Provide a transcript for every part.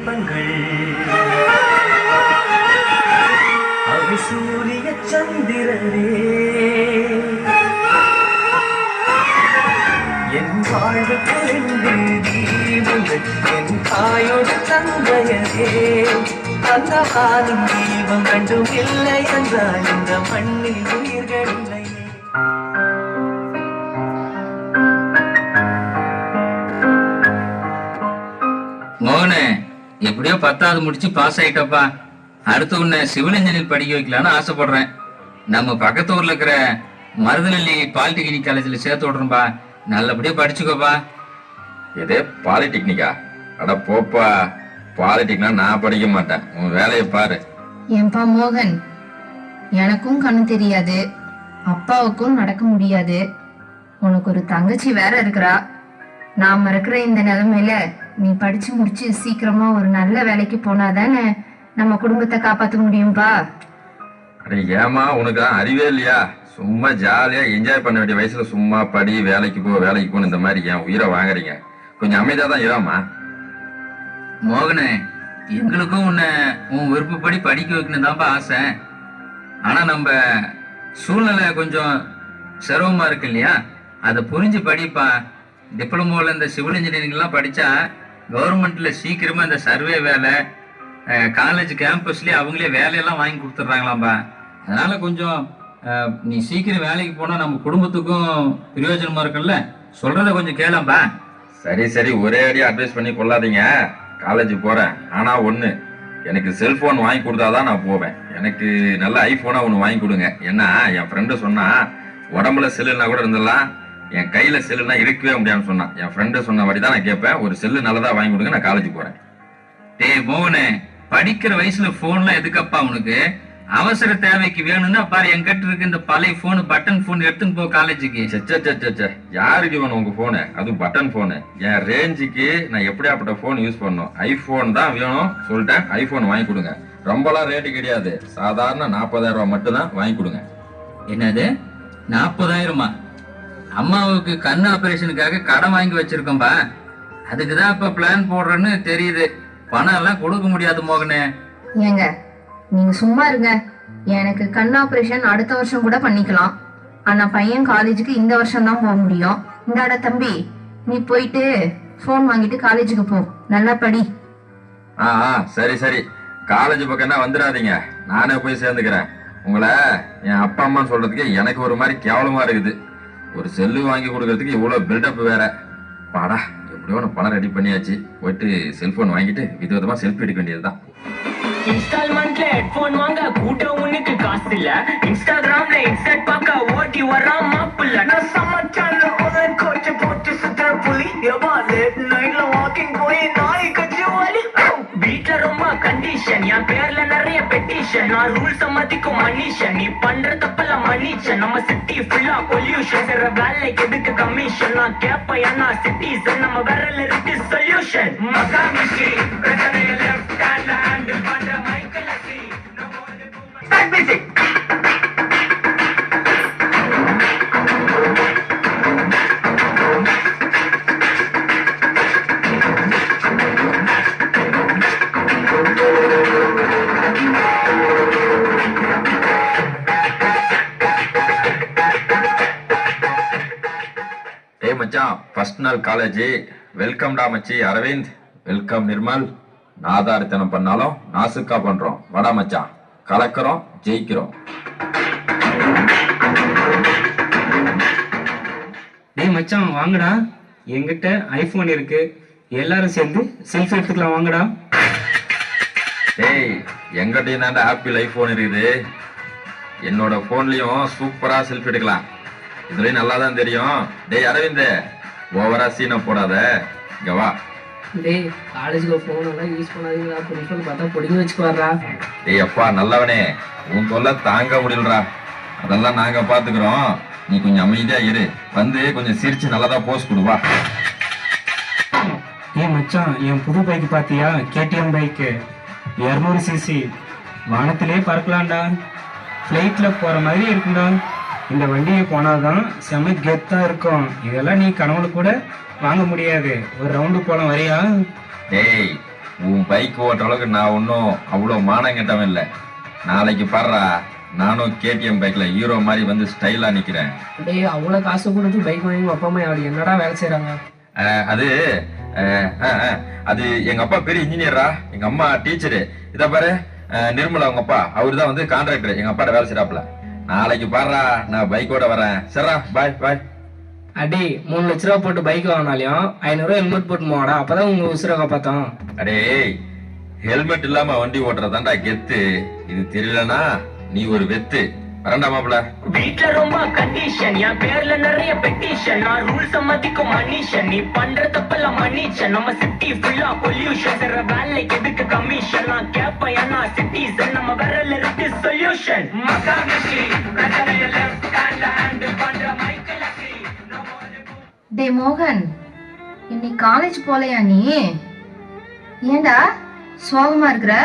தீபங்கள் அவை சூரிய சந்திரரே என் வாழ்வுக்கு ரெண்டு தீபங்கள் என் தாயோட தந்தையரே அந்த வாழும் தீபம் கண்டும் இல்லை என்றால் இந்த மண்ணில் உயிர்கள் இல்லை. மோகனே, எப்படியோ 10வது முடிச்சு பாஸ் ஆயிட்டப்பா. அடுத்து உன்னை சிவில் இன்ஜினியர் படிக்க வைக்கலான்னு ஆசைப்படுறேன். நம்ம பக்கத்து ஊர்ல இருக்கிற மருதநெல்லி பாலிடெக்னிக் காலேஜ்ல சேர்த்து விடுறோம்பா. நல்லபடியா படிச்சுக்கோப்பா. இதே பாலிடெக்னிக்கா? அட போப்பா, பாலிடெக்னா நான் படிக்க மாட்டேன். உன் வேலையை பாரு. ஏன்பா மோகன், எனக்கும் கண்ணு தெரியாது, அப்பாவுக்கும் நடக்க முடியாது, உனக்கு ஒரு தங்கச்சி வேற இருக்கிறா. நாம இருக்கிற இந்த நிலைமையில நீ படிச்சு முடிச்சு சீக்கிரமா ஒரு நல்ல வேலைக்கு போனாதானே நம்ம குடும்பத்தை காப்பாற்ற முடியும்பா. அட ஏமா, உனக்கு தான் அறிவே இல்லையா? சும்மா ஜாலியா என்ஜாய் பண்ண வேண்டிய வயசுல சும்மா படி, வேலைக்கு போன்னு இந்த மாதிரி என் உயிரை வாங்குறீங்க. கொஞ்சம் அமைதியா தான் இராமா. மோகனே, எங்களுக்கும் உன்னை உன் விருப்பப்படி படிக்க வைக்கணும் தான்ப்பா ஆசை. ஆனா நம்ம சூழ்நிலை கொஞ்சம் சிரமமா இருக்கு இல்லையா? அதை புரிஞ்சு படிப்பா. டிப்ளமோல இந்த சிவில் இன்ஜினியரிங் எல்லாம் படிச்சா கவர்மெண்ட்ல சீக்கிரமா இந்த சர்வே வேலை, காலேஜ் கேம்பஸ்லயே அவங்களே வேலையெல்லாம் வாங்கி கொடுத்துட்றாங்களாம்பா. அதனால கொஞ்சம் நீ சீக்கிரம் வேலைக்கு போனா நம்ம குடும்பத்துக்கும் பிரயோஜனமா இருக்குல்ல. சொல்றத கொஞ்சம் கேளம்பா. சரி, ஒரே அடியா அட்வைஸ் பண்ணி கொள்ளாதீங்க. காலேஜ் போறேன், ஆனா ஒண்ணு, எனக்கு செல்போன் வாங்கி கொடுத்தாதான் நான் போவேன். எனக்கு நல்ல ஐபோனா ஒண்ணு வாங்கி கொடுங்க. ஏன்னா என் ஃப்ரெண்டு சொன்னா உடம்புல செல்லுனா கூட இருந்துடலாம், என் கையில செல்லுனா இருக்கவே முடியாதுன்னு சொன்னான். என் ஃப்ரெண்டு சொன்னபடி தான் நான் கேட்பேன். ஒரு செல்லு நல்லதா வாங்கி கொடுங்க, நான் காலேஜ் போறேன். டேய் மோகனே, படிக்கிற வயசுல போன்லாம் எதுக்கப்பா உனக்கு? அவசர தேவைக்கு வேணும்னா பாரு, என்கிட்ட இருக்கு இந்த பழைய போன், பட்டன் போன் எடுத்துன்னு போ காலேஜுக்கு. யாருக்கு வேணும் உங்க போனு? அது பட்டன் போனு. என் ரேஞ்சுக்கு நான் எப்படியாப்பட்ட போன் யூஸ் பண்ணும்? ஐபோன் தான் வேணும் சொல்லிட்டேன். ஐபோன் வாங்கி கொடுங்க. ரொம்பலாம் ரேட்டு கிடையாது, சாதாரண 40,000 ரூபாய் மட்டும் தான் வாங்கி கொடுங்க. என்னது 40,000? அம்மாவுக்கு கண் ஆபரேஷனுக்காக கடன் வாங்கி வச்சிருக்கோம்பா. அதுக்குதான் இப்ப பிளான் போடுறேன்னு தெரியுது. பணம் எல்லாம் கொடுக்க முடியாது மோகனே. ஏங்க நீங்க சும்மா இருங்க. எனக்கு கண் ஆபரேஷன் அடுத்த வருஷம் கூட பண்ணிக்கலாம். ஆனா பையன் காலேஜுக்கு இந்த வருஷம் தான் போக முடியும். இந்தாட தம்பி, நீ போயிட்டு போன் வாங்கிட்டு காலேஜுக்கு போ, நல்லா படி. சரி, காலேஜ் பக்கம்னா வந்துடாதீங்க, நானே போய் சேர்ந்துக்கிறேன். உங்களை என் அப்பா அம்மான்னு சொல்றதுக்கு எனக்கு ஒரு மாதிரி கேவலமா இருக்குது. ஒரு செல்லு வாங்கி கொடுக்கறதுக்கு இவ்வளவு பில்டப் வேற. பாடா, எப்படியோ பணம் ரெடி பண்ணியாச்சு. போயிட்டு செல்போன் வாங்கிட்டு விதவிதமா செல்ஃபி எடுக்க வேண்டியதுதான். இன்ஸ்டால்மெண்ட்ல ஹெட்போன் வாங்க கூட்டம் உனக்கு காசு இல்ல. இன்ஸ்டாகிராம்ல இன்ஸ்டன்ட் பார்க்க ஓட்டி வரான் மாப்பிள்ள. நான் சமைச்சால உனக்கு கோச்ச போட்டு சுத்துற புலி. எவா லேட் நைட்ல வாக்கிங் போய் நாய் கட்சி வாலி. வீட்ல ரொம்ப கண்டிஷன், என் பேர்ல நிறைய பெட்டிஷன். நான் ரூல்ஸ் மதிக்கும் மனுஷன், நீ பண்ற தப்பெல்லாம் மன்னிச்சன். நம்ம சிட்டி ஃபுல்லா பொல்யூஷன், செய்ற வேலைக்கு எதுக்கு கமிஷன்? நான் கேப்ப என்ன சிட்டிசன், நம்ம விரல் இருக்கு சொல்யூஷன். மகாமிஷி பிரச்சனைய லெஃப்ட் ஹேண்ட்ல ஹேண்டில் பண்ற மைக்கேல் அசி. Start music. மச்சான், ஃபர்ஸ்ட் நாள் காலேஜ். வெல்கம்டா மச்சி அரவிந்த். வெல்கம் நிர்மல். நாதாரித்தனம் பண்ணாலும் நாசுக்கா பண்றோம். வடா மச்சான், கலக்கிறோம், ஜெயிக்கிறோம். டேய் மச்சான் வாங்கடா, என்கிட்ட ஐபோன் இருக்கு, எல்லாரும் சேர்ந்து செல்ஃபி எடுத்துக்கலாம் வாங்கடா. டேய், எங்கிட்டயும் தாண்டா ஆப்பிள் ஐபோன் இருக்குது. என்னோட போன்லயும் சூப்பரா செல்ஃபி எடுக்கலாம். இதுலயும் நல்லா தான் தெரியும். டேய் அரவிந்த், ஓவரா சீனை போடாத, இங்க வா. டேய் காலேஜுக்கு போன் எல்லாம் யூஸ் பண்ணாதீங்களா, பிரின்சிபல் பார்த்தா பிடிக்க வச்சுக்குவாரா. டேய் அப்பா நல்லவனே, உன் தொல்லை தாங்க முடியலடா. அதெல்லாம் நாங்க பாத்துக்கிறோம், நீ கொஞ்சம் அமைதியா இரு. வந்து கொஞ்சம் சிரிச்சு நல்லதா போஸ் கொடுவா. ஏய் மச்சான், என் புது பைக் பாத்தியா? KTM bike 200cc. வானத்திலே பறக்கலாம்டா, ஃப்ளைட்ல போற மாதிரி இருக்கும்டா. இந்த வண்டியை போனாதான் செம கெத்தா இருக்கும். இதெல்லாம் நீ கனவுல கூட வாங்க முடியாது. ஒரு ரவுண்டு போலாம், வரியா? டேய் உன் பைக் ஓட்டுற அளவுக்கு நான் ஒன்றும் அவ்வளோ மானம் கெட்டவன் இல்லை. நாளைக்கு பாடுறா, நானும் கேடிஎம் பைக்ல ஹீரோ மாதிரி வந்து ஸ்டைலா நிக்கிறேன். டேய் அவ்வளோ காசு கொடுத்து பைக் வாங்கி அப்பா அம்மா அப்படி என்னடா வேலை செய்கிறாங்க? அது அது எங்க அப்பா பெரிய இன்ஜினியரா, எங்க அம்மா டீச்சரு. இத பாரு, நிர்மலா அவங்க அப்பா, அவரு தான் வந்து கான்ட்ராக்டர், எங்க அப்பாட்ட வேலை செய்யறாப்ல. நாளைக்கு பாடுறா, நான் பைக்கோட வரேன். சரிடா, பாய் பாய். அடி 3 லட்ச ரூபா போட்டு பைக் வாங்கினாலையும் 500 ரூபா ஹெல்மெட் போட்டு போவாடா, அப்பதான் உங்க உசுரை காப்பாத்தோம். அடே, ஹெல்மெட் இல்லாம வண்டி ஓட்டுறதாண்டா கெத்து. இது தெரியலனா நீ ஒரு வெத்து. வரண்டா மாப்பிள. வீட்ல ரொம்ப கண்டிஷன், என் பேர்ல நிறைய பெட்டிஷன். நான் ரூல்ஸ் மதிக்கும் மனுஷன், நீ பண்ற தப்பெல்லாம் மன்னிச்சன். நம்ம சிட்டி ஃபுல்லா பொல்யூஷன், செய்ற வேலைக்கு எதுக்கு கமிஷன்? நான் கேப்பேன் ஏன்னா சிட்டிசன், நம்ம விரல்ல இருக்கு சொல்யூஷன். மகாமிஷி பிரச்சனைய லெஃப்ட் ஹேண்ட் பண்ற மைக்கேல் அக்ரி. டே மோகன், இன்னைக்கு காலேஜ் போலையா நீ? ஏண்டா சோகமா இருக்கிற?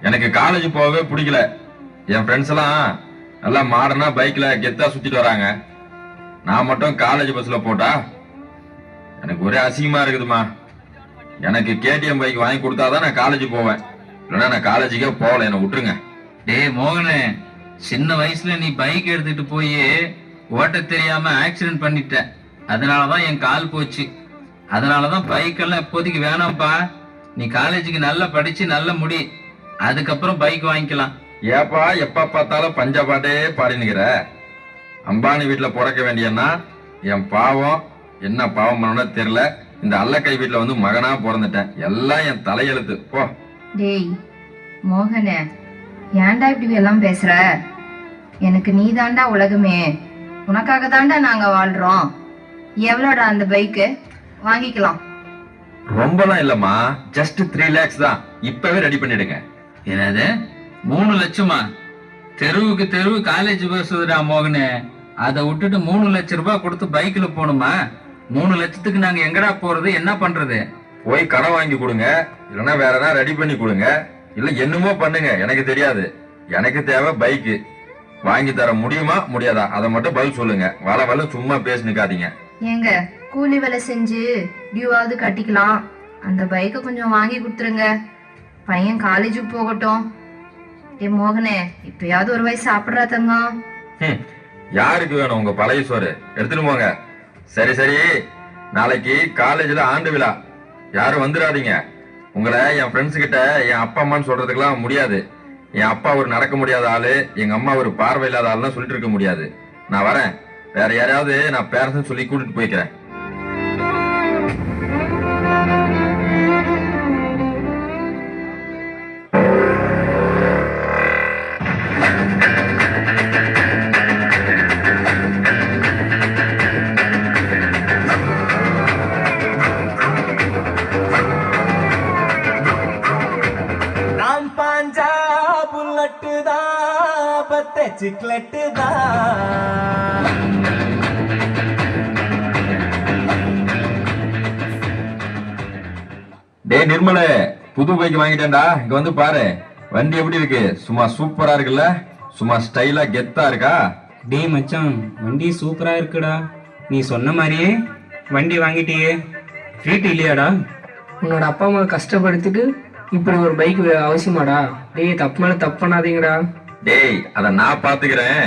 எனக்கு காலேஜ் போகவே பிடிக்கல. என் ஃப்ரெண்ட்ஸ் எல்லாம் நல்லா மாடர்னா பைக்ல கெத்தா சுத்திட்டு வராங்க. நான் மட்டும் காலேஜ் பஸ்ல போட்டா எனக்கு ஒரே அசிங்கமா இருக்குதுமா. எனக்கு கேடிஎம் பைக் வாங்கி கொடுத்தாதான் நான் காலேஜ் போவேன், இல்லைன்னா நான் காலேஜுக்கே போகல. என்னை விட்டுருங்க. டேய் மோகனே, சின்ன வயசுல நீ பைக் எடுத்துட்டு போய் ஓட்ட தெரியாம ஆக்சிடென்ட் பண்ணிட்ட. அதனாலதான் என் கால் போச்சு. அதனாலதான் பைக் எல்லாம் இப்போதைக்கு வேணாம்ப்பா. நீ காலேஜுக்கு நல்லா படிச்சு நல்ல முடி, அதுக்கப்புறம் பைக் வாங்கிக்கலாம். ஏப்பா எப்ப பார்த்தாலும் பஞ்சாபாட்டே பாடினுக்கிற? அம்பானி வீட்டுல பிறக்க வேண்டியன்னா என் பாவம் என்ன பாவம் பண்ணணும்னு தெரியல. இந்த அல்லக்கை வீட்டுல வந்து மகனா பிறந்துட்டேன். எல்லாம் என் தலையெழுத்து போ. டேய் மோகனே, ஏன்டா இப்படி எல்லாம் பேசுற? எனக்கு நீ தாண்டா உலகமே, உனக்காக தாண்டா நாங்க வாழ்றோம். எவ்வளோடா அந்த பைக்கு? வாங்கிக்கலாம். ரொம்பலாம் இல்லம்மா, ஜஸ்ட் 3 lakhs தான். இப்பவே ரெடி பண்ணிடுங்க. என்னது 3 லட்சமா? தெருவுக்கு தெருவு காலேஜ் பஸ்டா மோகனே. அதை விட்டுட்டு 3 லட்சம் ரூபாய் கொடுத்து பைக்ல போகணுமா? 3 லட்சத்துக்கு நாங்க எங்கடா போறது, என்ன பண்றது? போய் கடன் வாங்கி கொடுங்க, இல்லைன்னா வேற ஏதாவது ரெடி பண்ணி கொடுங்க, இல்ல என்னமோ பண்ணுங்க, எனக்கு தெரியாது. எனக்கு தேவை பைக்கு. வாங்கி தர முடியுமா முடியாதா அதை மட்டும் பதில் சொல்லுங்க. வள சும்மா பேசி நிக்காதீங்க. ஏங்க, கூலி வேலை செஞ்சு டியூவாவது கட்டிக்கலாம். அந்த பைக்கை கொஞ்சம் வாங்கி கொடுத்துருங்க. பையன் காலேஜுக்கு போகட்டும். ஏ மோகனே, இப்பயாவது ஒரு வயசு சாப்பிடுறா தங்கம். யாருக்கு வேணும் உங்க பழைய சோறு? எடுத்துட்டு போங்க. சரி சரி, நாளைக்கு காலேஜ்ல ஆண்டு விழா, யாரும் வந்துடாதீங்க. உங்களை என் ஃப்ரெண்ட்ஸ் கிட்ட என் அப்பா அம்மான்னு சொல்றதுக்கெல்லாம் முடியாது. என் அப்பா ஒரு நடக்க முடியாத ஆளு, எங்க அம்மா ஒரு பார்வை இல்லாத ஆளுன்னு சொல்லிட்டு இருக்க முடியாது. நான் வரேன். வேற யாரையாவது நான் பேரண்ட்ஸ் சொல்லி கூட்டிட்டு போய்க்கிறேன். நாம் பாஞ்சா புல்லட்டு தான், பத்த சிக்லெட்டு தான். டே நிர்மலே, புது பைக் வாங்கிட்டேன்டா. இங்க வந்து பாரு, வண்டி எப்படி இருக்கு? சும்மா சூப்பரா இருக்குல்ல? சும்மா ஸ்டைலா கெத்தா இருக்கா? டேய் மச்சான், வண்டி சூப்பரா இருக்குடா. நீ சொன்ன மாதிரியே வண்டி வாங்கிட்டியே. ட்ரீட் இல்லையாடா? உன்னோட அப்பா அம்மா கஷ்டப்படுத்திட்டு இப்படி ஒரு பைக் அவசியமாடா? டேய் தப்பு மேல தப்பு பண்ணாதீங்கடா. டேய் அத நான் பாத்துக்கிறேன்.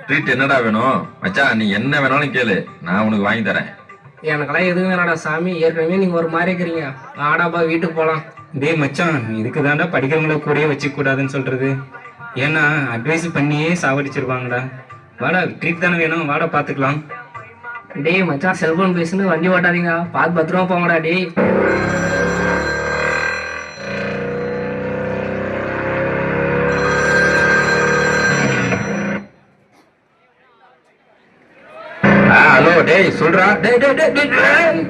ட்ரீட் என்னடா வேணும்? மச்சான் நீ என்ன வேணாலும் கேளு, நான் உனக்கு வாங்கி தரேன். எனக்கெல்லாம் எதுவும் வேணாடா சாமி, ஏற்கனவே நீங்க ஒரு மாதிரி இருக்கிறீங்க. ஆடாப்பா வீட்டுக்கு போலாம். டேய் மச்சான், இதுக்கு தாண்டா படிக்கிறவங்கள கூடயே வச்சுக்க கூடாதுன்னு சொல்றது. ஏன்னா அட்வைஸ் பண்ணியே சாவடிச்சிருவாங்கடா. வாடா, ட்ரீட் தானே வேணும், வாடா பாத்துக்கலாம். டேய் மச்சான், செல்போன் பேசுன்னு வண்டி ஓட்டாதீங்க, பார்த்து பத்திரமா போங்கடா. டேய் ஹலோ, டேய் சொல்றா. டேய் டேய் டேய் டேய், டேய்.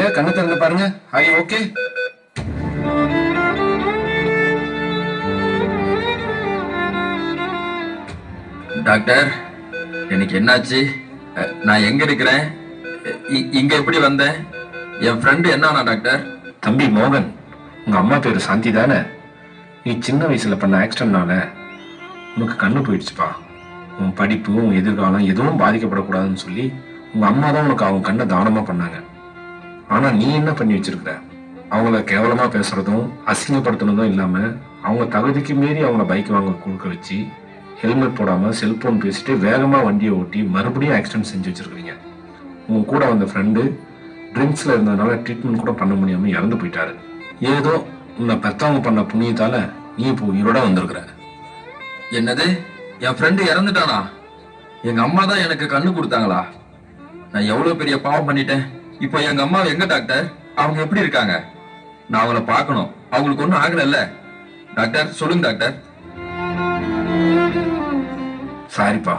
எங்க கண்ணை திறந்து பாருங்க. Hi, okay. டாக்டர், எனக்கு என்னாச்சு? நான் எங்க இருக்கிறேன்? இங்க எப்படி வந்தேன்? என் ஃப்ரெண்டு என்னானா டாக்டர்? தம்பி மோகன், உங்க அம்மா பேரு சாந்தி தானே? நீ சின்ன வயசுல பண்ண ஆக்சிடென்ட்னால உனக்கு கண்ணு போயிடுச்சுப்பா. உன் படிப்பு, உன் எதிர்காலம் எதுவும் பாதிக்கப்படக்கூடாதுன்னு சொல்லி உங்க அம்மா தான் உனக்கு அவங்க கண்ணை தானமா பண்ணாங்க. ஆனா நீ என்ன பண்ணி வச்சிருக்கிற? அவங்கள கேவலமா பேசுறதும் அசிங்கப்படுத்தினதும் இல்லாம அவங்க தகுதிக்கு மீறி அவங்கள பைக் வாங்க கொடுக்க வச்சு ஹெல்மெட் போடாம செல்போன் பேசிட்டு வேகமா வண்டியை ஓட்டி மறுபடியும் ஆக்சிடென்ட் செஞ்சு வச்சிருக்கீங்க. உன் கூட வந்த ஃப்ரெண்டு ட்ரிங்க்ஸ்ல இருந்ததுனால ட்ரீட்மெண்ட் கூட பண்ண முடியாம இறந்து போயிட்டாரு. ஏதோ உன்னை பெத்தவங்க பண்ண புண்ணியத்தால நீ இப்போ உயிரோட வந்திருக்கிற. என்னது? என் ஃப்ரெண்டு இறந்துட்டானா? எங்க அம்மா தான் எனக்கு கண்ணு கொடுத்தாங்களா? நான் எவ்வளவு பெரிய பாவம் பண்ணிட்டேன். இப்போ எங்க அம்மா எங்க டாக்டர்? அவங்க எப்படி இருக்காங்க? நான் அவங்கள பார்க்கணும். அவங்களுக்கு ஒன்றும் ஆகல டாக்டர்? சொல்லுங்க டாக்டர். சாரிப்பா,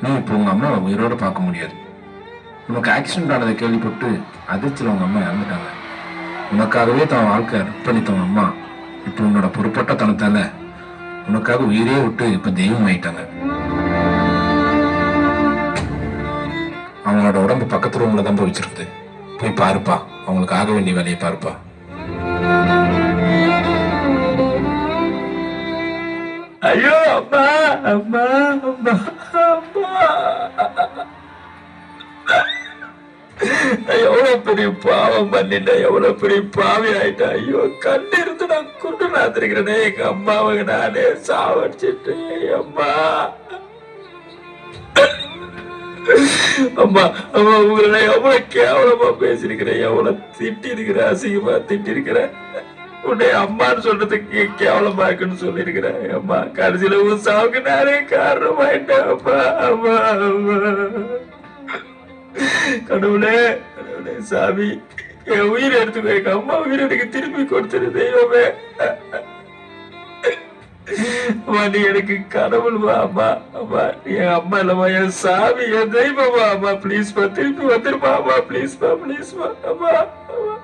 நீ இப்போ உங்க அம்மா உயிரோட பார்க்க முடியாது. உனக்கு ஆக்சிடென்ட் ஆனதை கேள்விப்பட்டு அதிர்ச்சியில் உங்க அம்மா இறந்துட்டாங்க. உனக்காகவே தன் வாழ்க்கை அர்ப்பணித்தவங்க அம்மா இப்போ உன்னோட பொறுப்பட்ட தனத்தால உனக்காக உயிரே விட்டு இப்ப தெய்வம் ஆயிட்டாங்க. அவங்களோட உடம்பு பக்கத்து ரூம்ல தான் போய் வச்சிருக்குது. போய் பாருப்பா, அவங்களுக்கு ஆக வேண்டிய வேலையை பாருப்பா. ஐயோ அம்மா, அம்மா, அம்மா, அம்மா. நான் எவ்வளவு பெரிய பாவம் பண்ணிட்டேன், எவ்வளவு பெரிய பாவி ஆயிட்டேன். ஐயோ, கண்ணு இருந்து நான் குண்டு நாத்திருக்கிறேனே. எங்க அம்மாவுக்கு நானே சாவடிச்சிட்டு. அம்மா, அம்மா, அம்மா, உங்களை நான் எவ்வளவு கேவலமா பேசிருக்கிறேன், எவ்வளவு திட்டி இருக்கிறேன், அசிங்கமா திட்டி இருக்கிறேன். உன்னை அம்மான்னு சொல்றதுக்கு கேவலமா இருக்குன்னு சொல்லி இருக்கிறேன். அம்மா, கடைசியில உன் சாவுக்கு நானே காரணமாயிட்டேன். அம்மா, அம்மா, அம்மா. கடவுளே, கடவுளே, சாமி, என் உயிரை எடுத்துக்கோ. எங்க அம்மா உயிரை எனக்கு திருப்பி கொடுத்துரு தெய்வமே. அம்மா, நீ எனக்கு கடவுள்மா. அம்மா, அம்மா, என் அம்மா இல்லம்மா, என் சாமி, என் தெய்வமா. அம்மா, பிளீஸ்மா, திருப்பி வந்துருமா. அம்மா, பிளீஸ்மா, பிளீஸ்மா. அம்மா, அம்மா.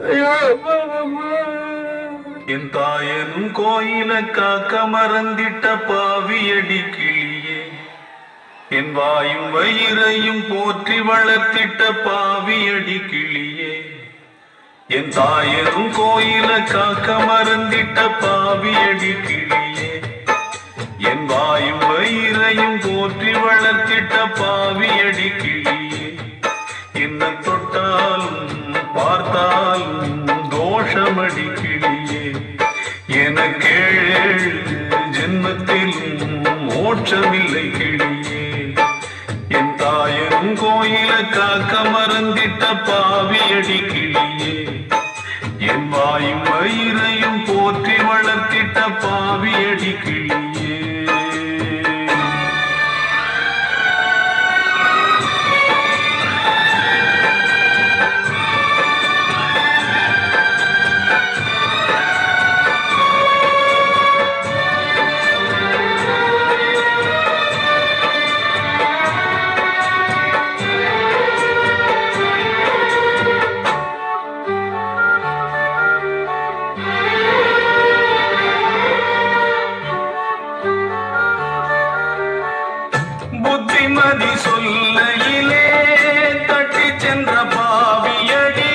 ஐயோ அம்மா, அம்மா. என் தாயனும் கோயில காக்க மறந்திட்ட பாவியடி கிளியே, என் வாயும் வயிறையும் போற்றி வளர்த்திட்ட பாவியடி கிளியே. என் தாயரும் கோயில காக்க மறந்திட்ட பாவியடி கிளியே, என் வாயும் வயிறையும் போற்றி வளர்த்திட்ட பாவியடி கிளியே. என்ன தொட்டாலும் பார்த்தாலும் தோஷமடி கிளியே, எனக்கேழு ஜென்மத்திலும் மோட்சமில்லை கிளியே. என் தாயரும் கோயில காக்க மறந்திட்ட பாவியடி கிளியே, என் வாயும் வயிறையும் போற்றி வளர்த்திட்ட பாவியடி கிளியே. புத்திமதி சொல்லையிலே தட்டி சென்ற பாவியடி,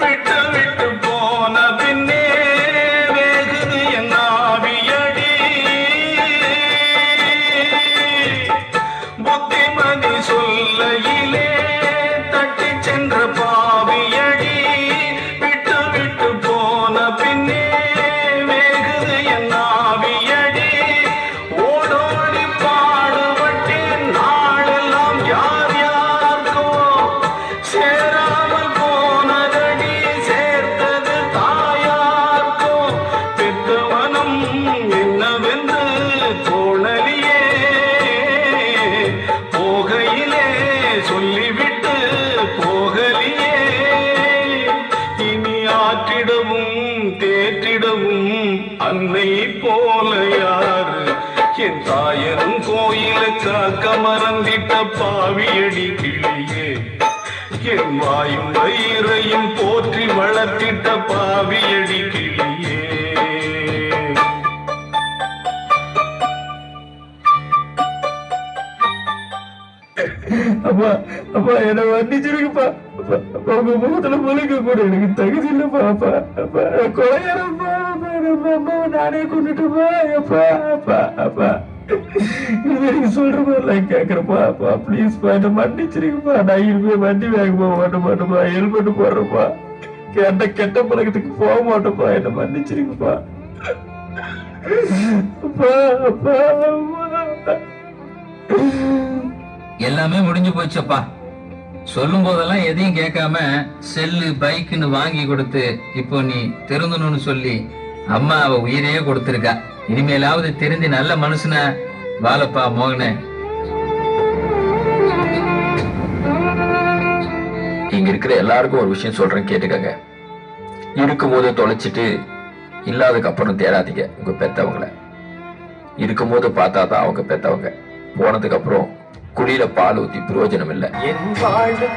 விட்டு விட்டு போன பின்னே வேகுது என் ஆவியடி. புத்திமதி சொல்லையிலே தட்டி சென்ற பாவியடி, விட்டு விட்டு போன பின்னே வேகுது என் ஆவியடி. ஓடோடி பா என் தாயனும் கோயில காக்க மறந்திட்ட பாவியடி கிளியே என் வாயும் வயிறையும் போற்றி வளர்த்திட்ட பாவியடி கிளியே அப்பா அப்பா என்ன மன்னிச்சிருக்குப்பா. அப்பா உங்க முகத்துல முழுக்க கூட எனக்கு தகுதி இல்லப்பா. அப்பா அப்பா கொலையாரப்பா. நம்ம அம்மாவை நானே கொண்டுட்டுப்பா. அப்பா அப்பா அப்பா இது எனக்கு சொல்ற மாதிரிலாம் கேட்கறப்பா. அப்பா ப்ளீஸ்ப்பா என்ன மன்னிச்சிருக்குப்பா. நான் இனிமே வண்டி வேகமா ஓட்ட மாட்டேப்பா. ஹெல்மெட் போடுறப்பா. கெட்ட பழக்கத்துக்கு போக மாட்டேப்பா. என்ன மன்னிச்சிருக்குப்பா. அப்பா அப்பா அப்பா. எல்லாமே முடிஞ்சு போச்சப்பா. சொல்லும் போதெல்லாம் எதையும் கேட்காம செல்லு பைக்குன்னு வாங்கி கொடுத்து இப்போ நீ திருந்தணும்னு சொல்லி அம்மா அவ உயிரையே கொடுத்திருக்கா. இனிமேலாவது திருந்தி நல்ல மனுஷன வாழப்பா மோகனே. இங்க இருக்கிற எல்லாருக்கும் ஒரு விஷயம் சொல்றேன், கேட்டுக்கங்க. இருக்கும் போது தொலைச்சிட்டு இல்லாததுக்கு அப்புறம் தேடாதீங்க உங்க பெத்தவங்கள. இருக்கும் போது பார்த்தாதான் அவங்க பெத்தவங்க. போனதுக்கு அப்புறம் குளியில பால் ஊத்தி பிரயோஜனம் இல்லை. என் வாழ்வு